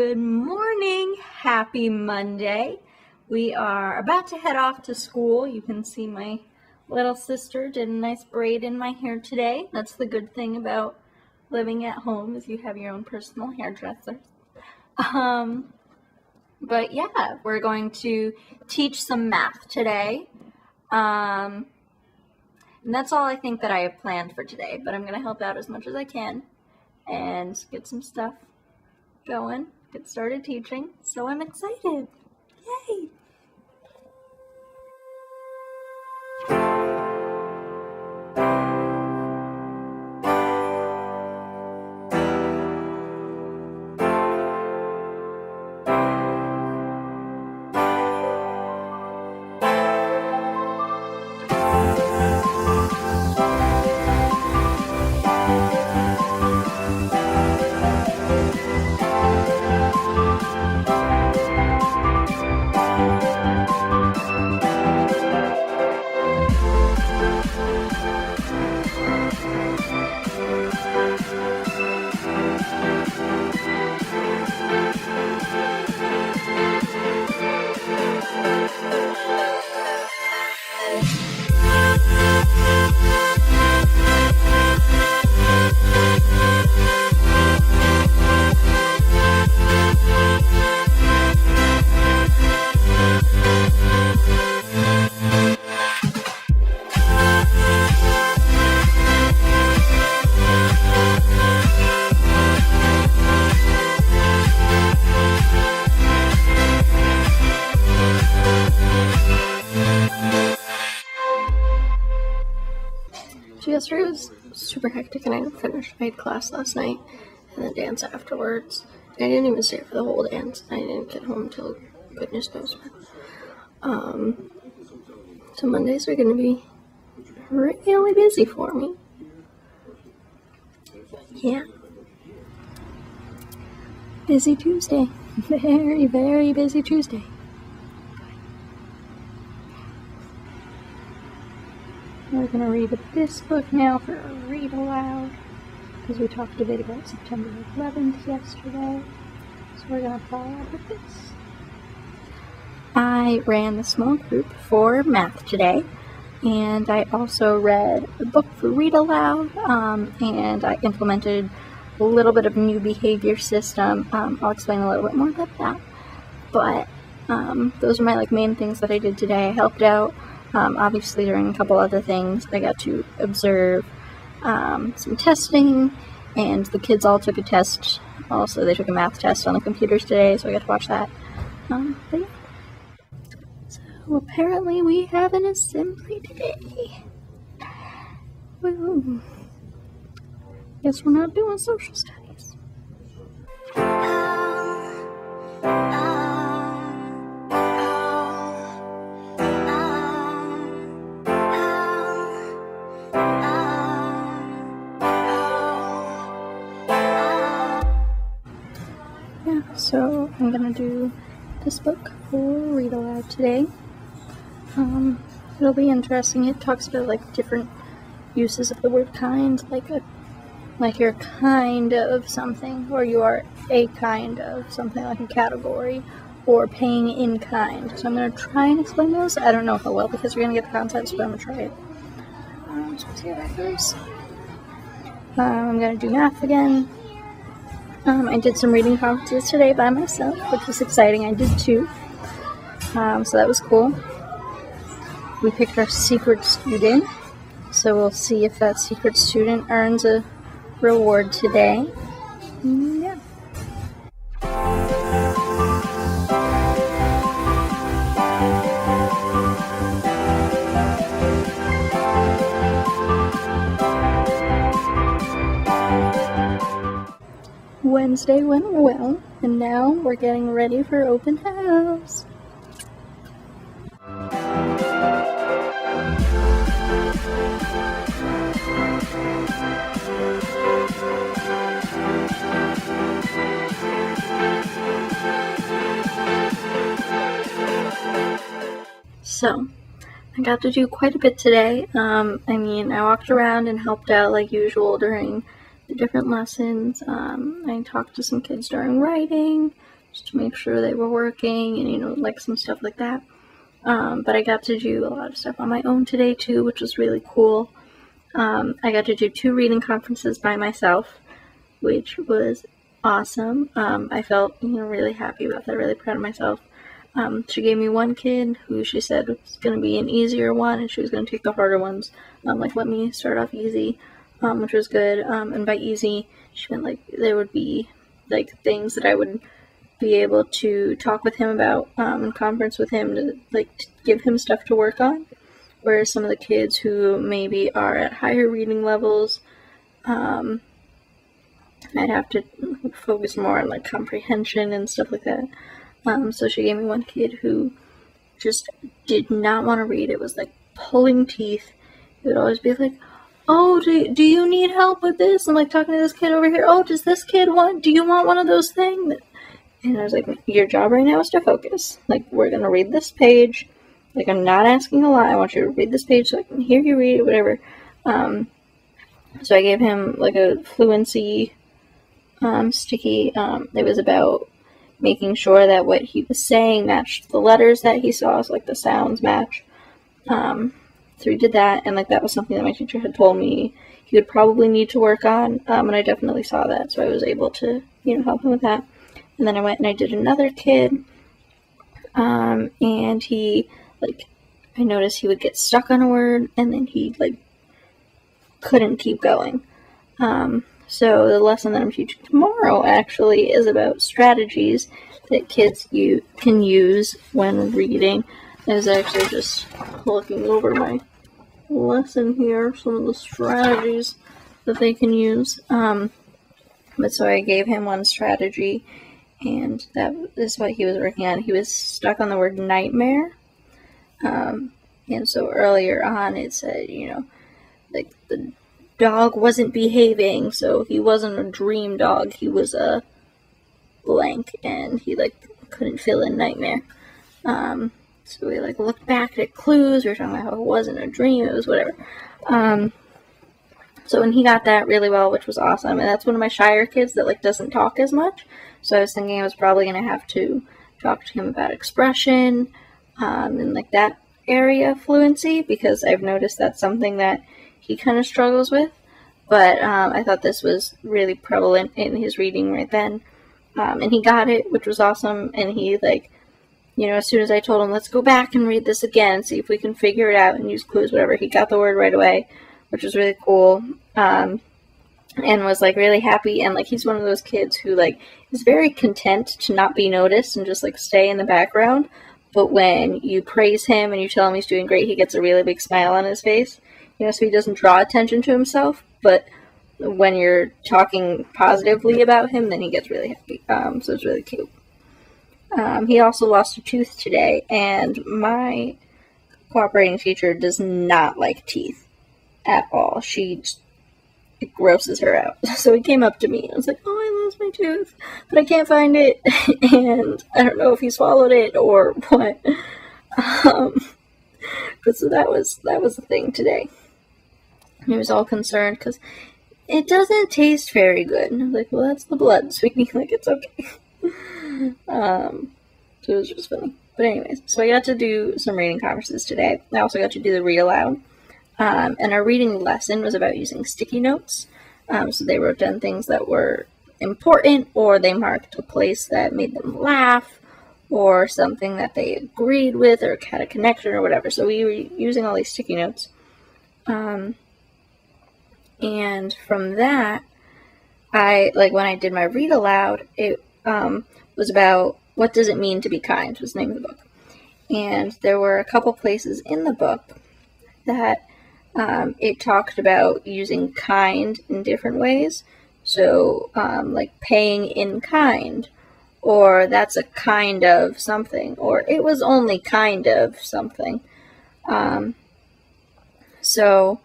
Good morning. Happy Monday. We are about to head off to school. You can see my little sister did a nice braid in my hair today. That's the good thing about living at home, is you have your own personal hairdresser. But yeah, we're going to teach some math today. And that's all I think that I have planned for today, but I'm going to help out as much as I can and get some stuff going, get started teaching. So I'm excited. Yay! So yesterday was super hectic and I didn't finish. I had class last night and then dance afterwards. I didn't even stay for the whole dance. I didn't get home till goodness knows when. So Mondays are gonna be really busy for me. Yeah. Busy Tuesday. Very, very busy Tuesday. We're going to read this book now for a read aloud, because we talked a bit about September 11th yesterday, so we're going to follow up with this. I ran the small group for math today, and I also read a book for read aloud, and I implemented a little bit of new behavior system. I'll explain a little bit more about that, but those are my main things that I did today. I helped out. Obviously, during a couple other things, I got to observe some testing, and the kids all took a test. Also, they took a math test on the computers today, so I got to watch that. But yeah. So apparently we have an assembly today. Well, guess we're not doing social studies. So I'm gonna do this book for read aloud today. It'll be interesting. It talks about different uses of the word kind, like you're kind of something, or you are a kind of something, like a category, or paying in kind. So I'm gonna try and explain those. I don't know if I will, because we're gonna get the concepts, but I'm gonna try it. So let's see how that goes. I'm gonna do math again. I did some reading conferences today by myself, which was exciting. I did 2. So that was cool. We picked our secret student, so we'll see if that secret student earns a reward today. Yeah. Wednesday went well, and now we're getting ready for open house. So, I got to do quite a bit today. I walked around and helped out like usual during the different lessons. I talked to some kids during writing, just to make sure they were working and, you know, like some stuff like that. But I got to do a lot of stuff on my own today too, which was really cool. I got to do 2 reading conferences by myself, which was awesome. I felt, you know, really happy about that, really proud of myself. She gave me one kid who she said was going to be an easier one, and she was going to take the harder ones, like let me start off easy, which was good. And by easy, she meant like there would be like things that I would be able to talk with him about, and conference with him to like to give him stuff to work on. Whereas some of the kids who maybe are at higher reading levels, I'd have to focus more on like comprehension and stuff like that. So she gave me one kid who just did not want to read. It was like pulling teeth. It would always be like, oh, do you need help with this? I'm like talking to this kid over here. Oh, does this kid do you want one of those things? And I was like, your job right now is to focus. Like, we're going to read this page. Like, I'm not asking a lot. I want you to read this page so I can hear you read it, whatever. So I gave him like a fluency sticky. It was about making sure that what he was saying matched the letters that he saw, so like the sounds match. So we did that, and like that was something that my teacher had told me he would probably need to work on, and I definitely saw that, so I was able to, you know, help him with that. And then I went and I did another kid, and he, like, I noticed he would get stuck on a word, and then he, like, couldn't keep going. So the lesson that I'm teaching tomorrow actually is about strategies that kids can use when reading. I was actually just looking over my lesson here, some of the strategies that they can use. But so I gave him one strategy, and that is what he was working on. He was stuck on the word nightmare. And so earlier on it said, you know, like the dog wasn't behaving, so he wasn't a dream dog, he was a blank, and he like couldn't fill in nightmare. So we like looked back at clues. We were talking about how it wasn't a dream, it was whatever. So when he got that really well, which was awesome, and that's one of my shyer kids that like doesn't talk as much, so I was thinking I was probably going to have to talk to him about expression, and like that area of fluency, because I've noticed that's something that he kind of struggles with. But I thought this was really prevalent in his reading right then, and he got it, which was awesome. And he, like, you know, as soon as I told him, let's go back and read this again, see if we can figure it out and use clues, whatever, he got the word right away, which was really cool, and was like really happy. And like he's one of those kids who like is very content to not be noticed and just like stay in the background. But when you praise him and you tell him he's doing great, he gets a really big smile on his face. You know, so he doesn't draw attention to himself, but when you're talking positively about him, then he gets really happy. So it's really cute. He also lost a tooth today, and my cooperating teacher does not like teeth at all. It grosses her out. So he came up to me and was like, oh, I lost my tooth, but I can't find it, and I don't know if he swallowed it or what. But so that was the thing today. He was all concerned because it doesn't taste very good. And I was like, well, that's the blood, sweetie. Like, it's okay. So it was just funny. But anyways, so I got to do some reading conferences today. I also got to do the read aloud. And our reading lesson was about using sticky notes. So they wrote down things that were important, or they marked a place that made them laugh, or something that they agreed with, or had a connection, or whatever. So we were using all these sticky notes. And from that, when I did my read aloud, it was about what does it mean to be kind, was the name of the book. And there were a couple places in the book that it talked about using kind in different ways. So, like paying in kind, or that's a kind of something, or it was only kind of something. So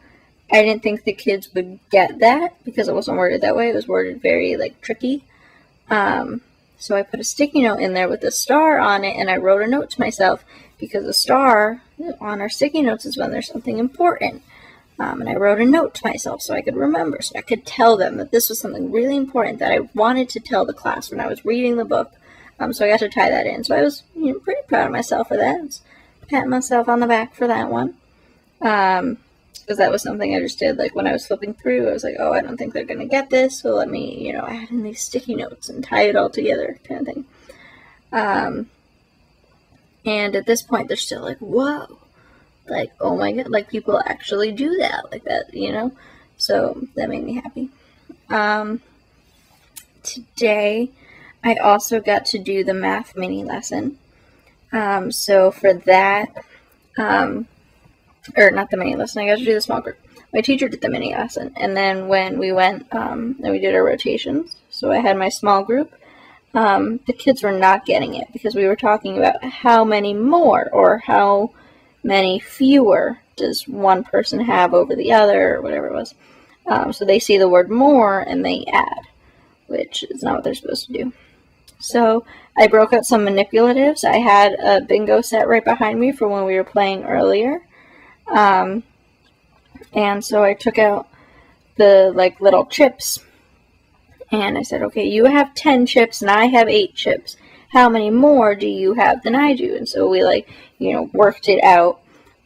I didn't think the kids would get that because it wasn't worded that way. It was worded very, like, tricky. So I put a sticky note in there with a star on it, and I wrote a note to myself, because a star on our sticky notes is when there's something important. And I wrote a note to myself so I could remember, so I could tell them that this was something really important that I wanted to tell the class when I was reading the book. So I got to tie that in. So I was pretty proud of myself for that. I was patting myself on the back for that one. Because that was something I just did, like, when I was flipping through. I was like, oh, I don't think they're going to get this, so let me, add in these sticky notes and tie it all together, kind of thing. And at this point, they're still like, whoa, like, oh my god, like, people actually do that, like that, so that made me happy. Today, I also got to do the math mini lesson. So for that, or not the mini lesson, I got to do the small group. My teacher did the mini lesson, and then when we went, and we did our rotations, so I had my small group. The kids were not getting it because we were talking about how many more or how many fewer does one person have over the other or whatever it was. So they see the word more and they add, which is not what they're supposed to do. So I broke out some manipulatives. I had a bingo set right behind me for when we were playing earlier. And so I took out the little chips. And I said, okay, you have 10 chips and I have 8 chips. How many more do you have than I do? And so we, worked it out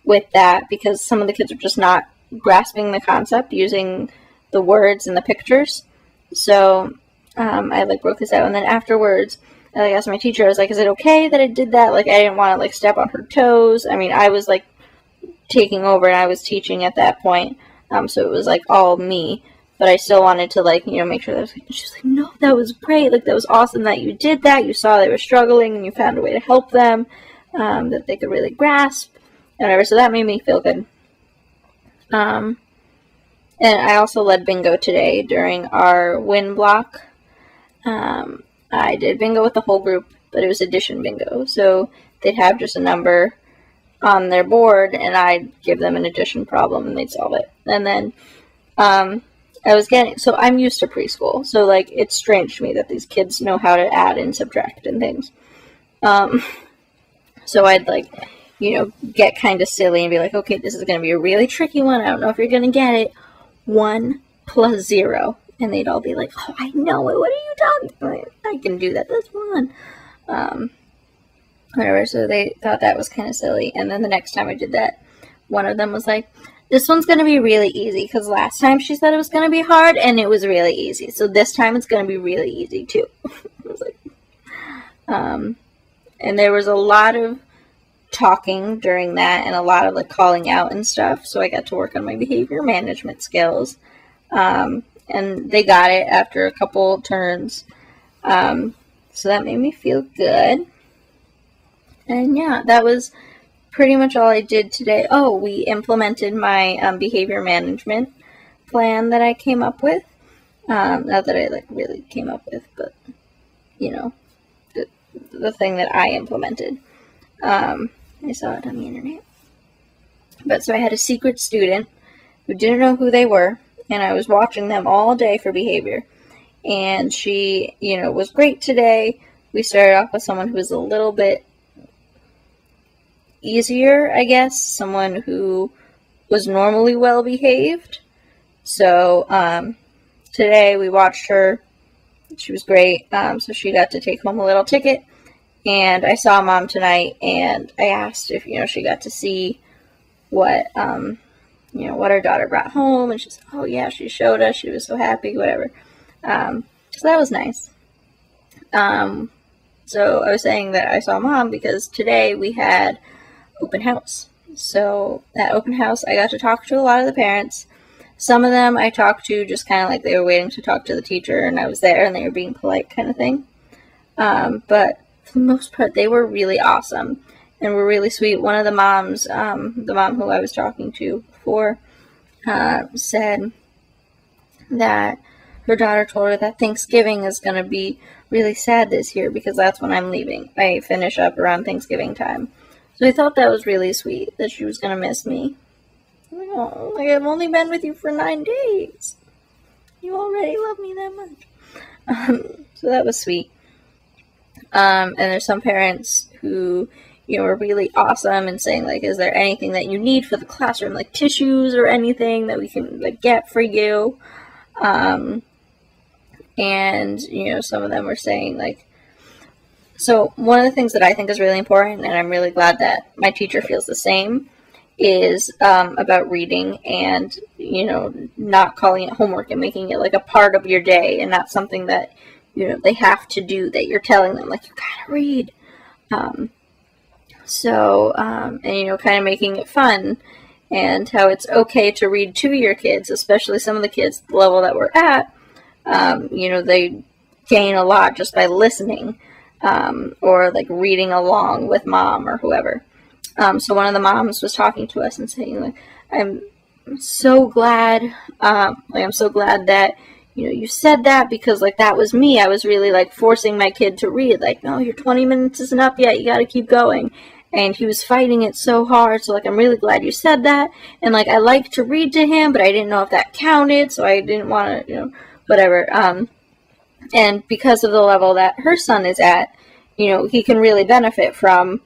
with that because some of the kids are just not grasping the concept using the words and the pictures. So I, broke this out. And then afterwards, I asked my teacher, I was like, is it okay that I did that? I didn't want to, step on her toes. I mean, I was, taking over and I was teaching at that point. So it was, all me. But I still wanted to, make sure that I was she's like, no, that was great. That was awesome that you did that. You saw they were struggling and you found a way to help them, that they could really grasp, and whatever. So that made me feel good. And I also led bingo today during our win block. I did bingo with the whole group, but it was addition bingo. So they'd have just a number on their board, and I'd give them an addition problem, and they'd solve it. And then, so I'm used to preschool, so, it's strange to me that these kids know how to add and subtract and things. So I'd, get kind of silly and be like, okay, this is going to be a really tricky one. I don't know if you're going to get it. 1 plus 0. And they'd all be like, oh, I know it. What are you talking about? I can do that. That's 1. Whatever, so they thought that was kind of silly. And then the next time I did that, one of them was like, this one's going to be really easy, because last time she said it was going to be hard, and it was really easy. So this time it's going to be really easy, too. I was like, and there was a lot of talking during that, and a lot of, calling out and stuff. So I got to work on my behavior management skills. And they got it after a couple turns. So that made me feel good. And yeah, that was pretty much all I did today. Oh, we implemented my behavior management plan that I came up with. Not that I really came up with, but the thing that I implemented. I saw it on the internet. But so I had a secret student who didn't know who they were, and I was watching them all day for behavior. And she, was great today. We started off with someone who was a little bit easier, I guess, someone who was normally well behaved. So today we watched her. She was great. So she got to take home a little ticket, and I saw Mom tonight, and I asked if she got to see what what her daughter brought home, and she said, oh yeah, she showed us, she was so happy, whatever. So that was nice. So I was saying that I saw Mom because today we had open house. So at open house, I got to talk to a lot of the parents. Some of them I talked to just kind of they were waiting to talk to the teacher, and I was there and they were being polite kind of thing. But for the most part, they were really awesome and were really sweet. One of the moms, the mom who I was talking to before, said that her daughter told her that Thanksgiving is going to be really sad this year because that's when I'm leaving. I finish up around Thanksgiving time. So I thought that was really sweet, that she was going to miss me. Oh, I've only been with you for 9 days. You already love me that much. So that was sweet. And there's some parents who, are really awesome and saying, is there anything that you need for the classroom, tissues or anything that we can, get for you? And, some of them were saying, So one of the things that I think is really important, and I'm really glad that my teacher feels the same, is about reading and, not calling it homework and making it like a part of your day and not something that, they have to do, that you're telling them, like, you gotta read. And, kind of making it fun, and how it's okay to read to your kids, especially some of the kids, the level that we're at, they gain a lot just by listening, or like reading along with mom or whoever. So one of the moms was talking to us and saying, like, I'm so glad, I'm so glad that, you said that, because, like, that was me. I was really, like, forcing my kid to read, like, no, your 20 minutes isn't up yet, you gotta keep going. And he was fighting it so hard, so, like, I'm really glad you said that. And, like, I like to read to him, but I didn't know if that counted, so I didn't want to, whatever. And because of the level that her son is at, he can really benefit from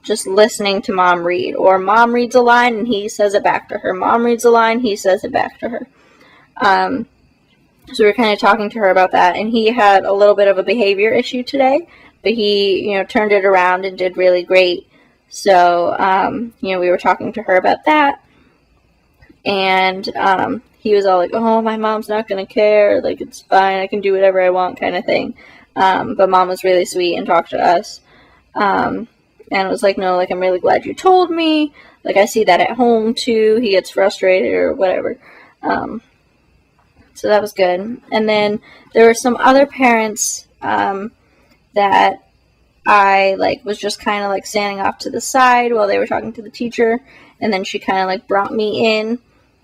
just listening to mom read. Or mom reads a line and he says it back to her. Mom reads a line, he says it back to her. So we were kind of talking to her about that, and he had a little bit of a behavior issue today, but he, turned it around and did really great. So, we were talking to her about that, and he was all like, oh, my mom's not going to care, like, it's fine, I can do whatever I want, kind of thing. But mom was really sweet and talked to us, and was like, no, like, I'm really glad you told me, like, I see that at home, too, he gets frustrated or whatever. So that was good. And then there were some other parents that I, like, was just kind of, like, standing off to the side while they were talking to the teacher, and then she kind of, like, brought me in,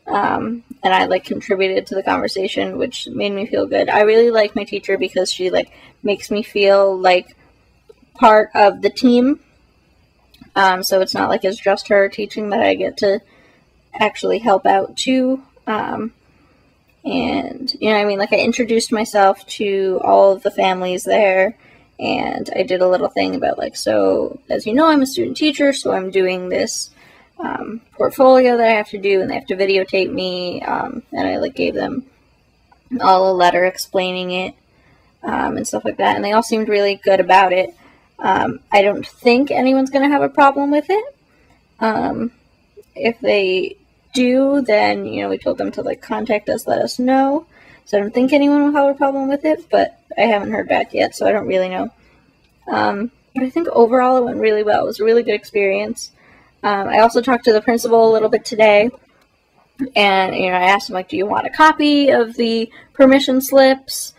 and I, like, contributed to the conversation, which made me feel good. I really like my teacher because she, like, makes me feel like part of the team, so it's not like it's just her teaching, that I get to actually help out too. And, like, I introduced myself to all of the families there, and I did a little thing about, like, so, as you know, I'm a student teacher, so I'm doing this portfolio that I have to do, and they have to videotape me, and I, like, gave them all a letter explaining it, and stuff like that, and they all seemed really good about it. I don't think anyone's going to have a problem with it. If they do, then, we told them to, like, contact us, let us know. So I don't think anyone will have a problem with it, but I haven't heard back yet, so I don't really know. But I think overall it went really well. It was a really good experience. I also talked to the principal a little bit today, and, I asked him, like, do you want a copy of the permission slips,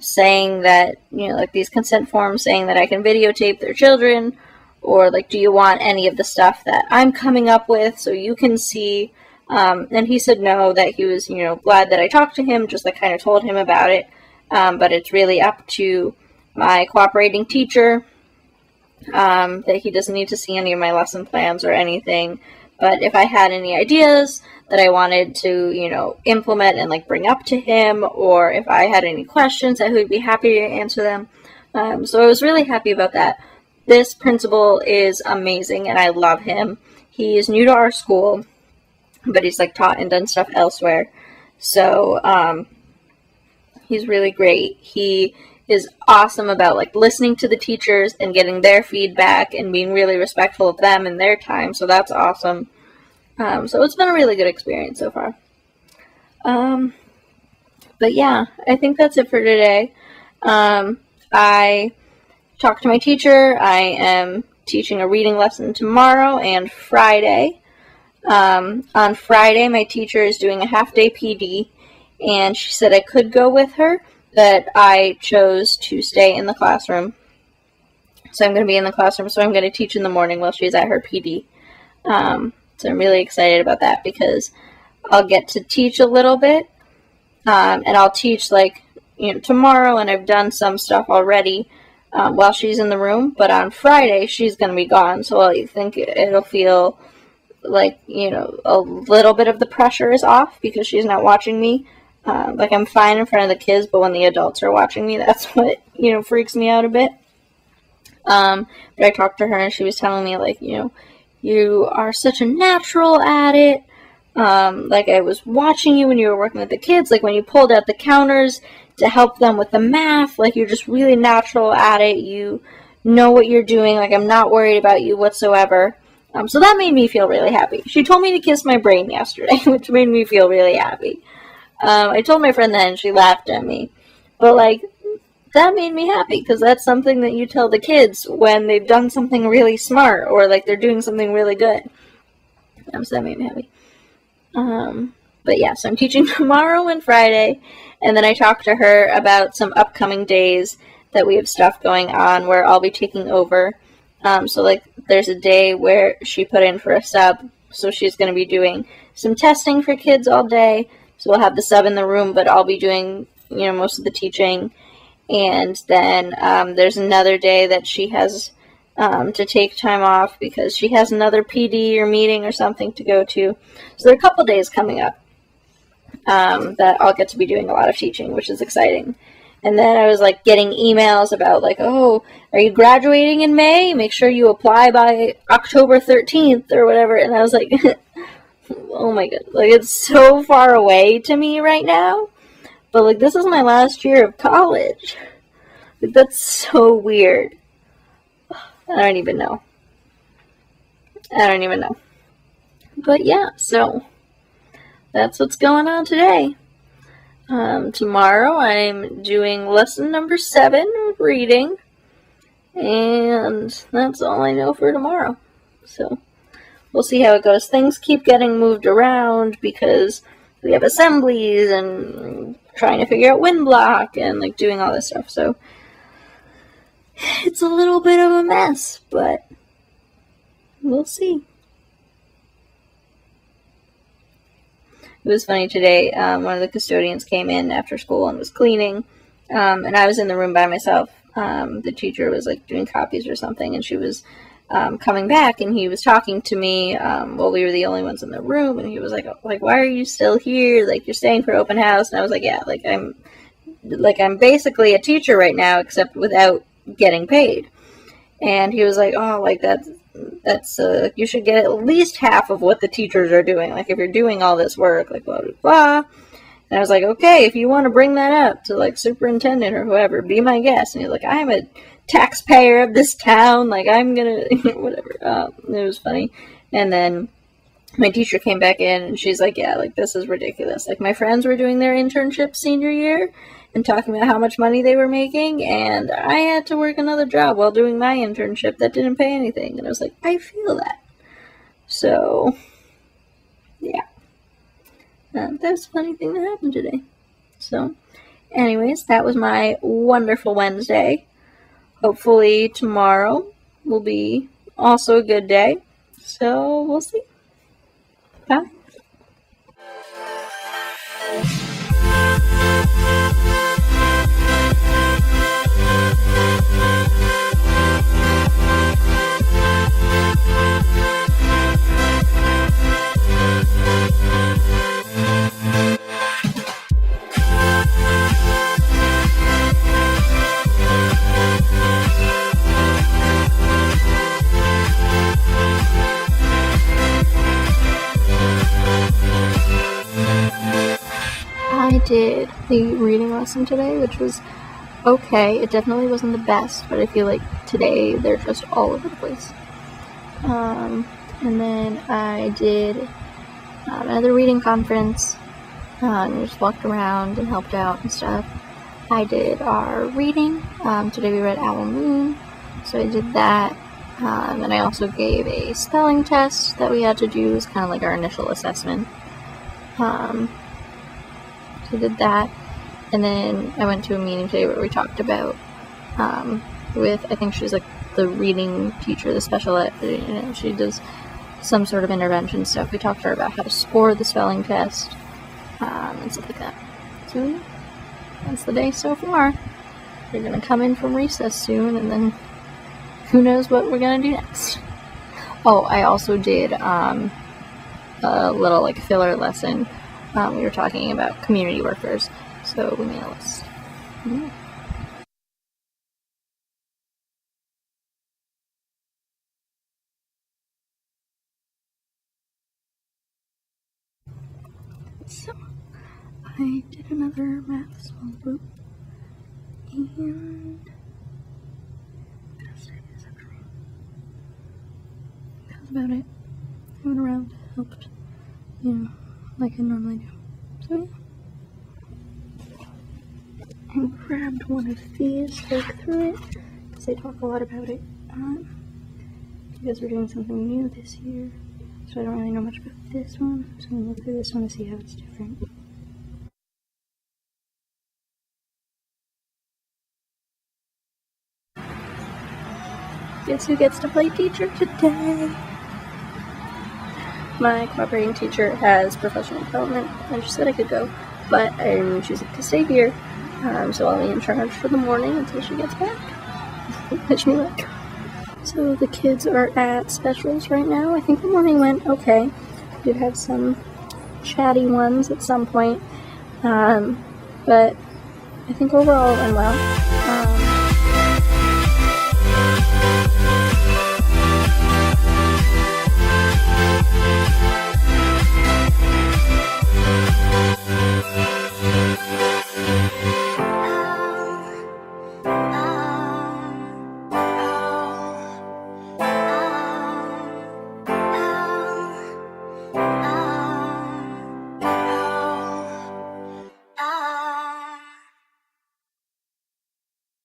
saying that, like, these consent forms saying that I can videotape their children, or, like, do you want any of the stuff that I'm coming up with so you can see? And he said no, that he was, glad that I talked to him, just, like, kind of told him about it. But it's really up to my cooperating teacher, that he doesn't need to see any of my lesson plans or anything. But if I had any ideas that I wanted to, implement and, like, bring up to him, or if I had any questions, I would be happy to answer them. So I was really happy about that. This principal is amazing, and I love him. He is new to our school, but he's, like, taught and done stuff elsewhere. So, he's really great. He is awesome about, like, listening to the teachers and getting their feedback and being really respectful of them and their time, so that's awesome. So it's been a really good experience so far. But yeah, I think that's it for today. I talked to my teacher. I am teaching a reading lesson tomorrow and Friday. On Friday, my teacher is doing a half-day PD, and she said I could go with her, but I chose to stay in the classroom. So I'm going to be in the classroom, so I'm going to teach in the morning while she's at her PD. So I'm really excited about that, because I'll get to teach a little bit, and I'll teach, like, tomorrow, and I've done some stuff already, while she's in the room, but on Friday, she's going to be gone, so I think it'll feel like, a little bit of the pressure is off, because she's not watching me. Like, I'm fine in front of the kids, but when the adults are watching me, that's what, freaks me out a bit. But I talked to her, and she was telling me, like, you are such a natural at it. Like, I was watching you when you were working with the kids, like, when you pulled out the counters to help them with the math, like, you're just really natural at it. You know what you're doing. Like, I'm not worried about you whatsoever. So that made me feel really happy. She told me to kiss my brain yesterday, which made me feel really happy. I told my friend that and she laughed at me. But, like, that made me happy because that's something that you tell the kids when they've done something really smart or, like, they're doing something really good. So that made me happy. But yeah, so I'm teaching tomorrow and Friday, and then I talked to her about some upcoming days that we have stuff going on where I'll be taking over. So, like, there's a day where she put in for a sub, so she's going to be doing some testing for kids all day. So we'll have the sub in the room, but I'll be doing, most of the teaching. And then there's another day that she has to take time off because she has another PD or meeting or something to go to. So there are a couple days coming up that I'll get to be doing a lot of teaching, which is exciting. And then I was, like, getting emails about, like, oh, are you graduating in May? Make sure you apply by October 13th or whatever. And I was like, oh my god, like, it's so far away to me right now. But, like, this is my last year of college. Like, that's so weird. I don't even know. But yeah, so that's what's going on today. Tomorrow I'm doing lesson number 7 of reading, and that's all I know for tomorrow. So we'll see how it goes. Things keep getting moved around because we have assemblies and trying to figure out wind block and, like, doing all this stuff. So it's a little bit of a mess, but we'll see. It was funny today, one of the custodians came in after school and was cleaning, and I was in the room by myself. The teacher was, like, doing copies or something, and she was coming back, and he was talking to me while we were the only ones in the room, and he was like, why are you still here? Like, you're staying for open house. And I was like, yeah, I'm basically a teacher right now, except without getting paid. And he was like, oh, like, that's you should get at least half of what the teachers are doing. Like, if you're doing all this work, like, blah, blah, blah. And I was like, okay, if you want to bring that up to, like, superintendent or whoever, be my guest. And he's like, I'm a taxpayer of this town. Like, I'm gonna, whatever. It was funny. And then my teacher came back in and she's like, yeah, like, this is ridiculous. Like, my friends were doing their internship senior year and talking about how much money they were making, and I had to work another job while doing my internship that didn't pay anything. And I was like, I feel that. So, yeah. That was a funny thing that happened today. So, anyways, that was my wonderful Wednesday. Hopefully tomorrow will be also a good day. So, we'll see. Bye. I did the reading lesson today, which was okay. It definitely wasn't the best, but I feel like today they're just all over the place. And then I did another reading conference. We just walked around and helped out and stuff. I did our reading. Today we read Owl Moon, so I did that. And I also gave a spelling test that we had to do. It was kind of like our initial assessment. So I did that. And then I went to a meeting today where we talked about with, I think she's like the reading teacher, the special ed, she does some sort of intervention stuff. We talked to her about how to score the spelling test and stuff like that. So yeah, that's the day so far. We're going to come in from recess soon, and then who knows what we're going to do next. Oh, I also did a little like filler lesson. We were talking about community workers, so we made a list. Yeah. So, I did another math small group, and passed it. about it. I went around, helped, like I normally do. So yeah. And grabbed one of these, look through it, because they talk a lot about it. Because we're doing something new this year, so I don't really know much about this one. So I'm gonna look through this one to see how it's different. Guess who gets to play teacher today? My cooperating teacher has professional development, and she said I could go, but I'm choosing to stay here, so I'll be in charge for the morning until she gets back. Wish me luck. So the kids are at specials right now. I think the morning went okay. We did have some chatty ones at some point, but I think overall it went well.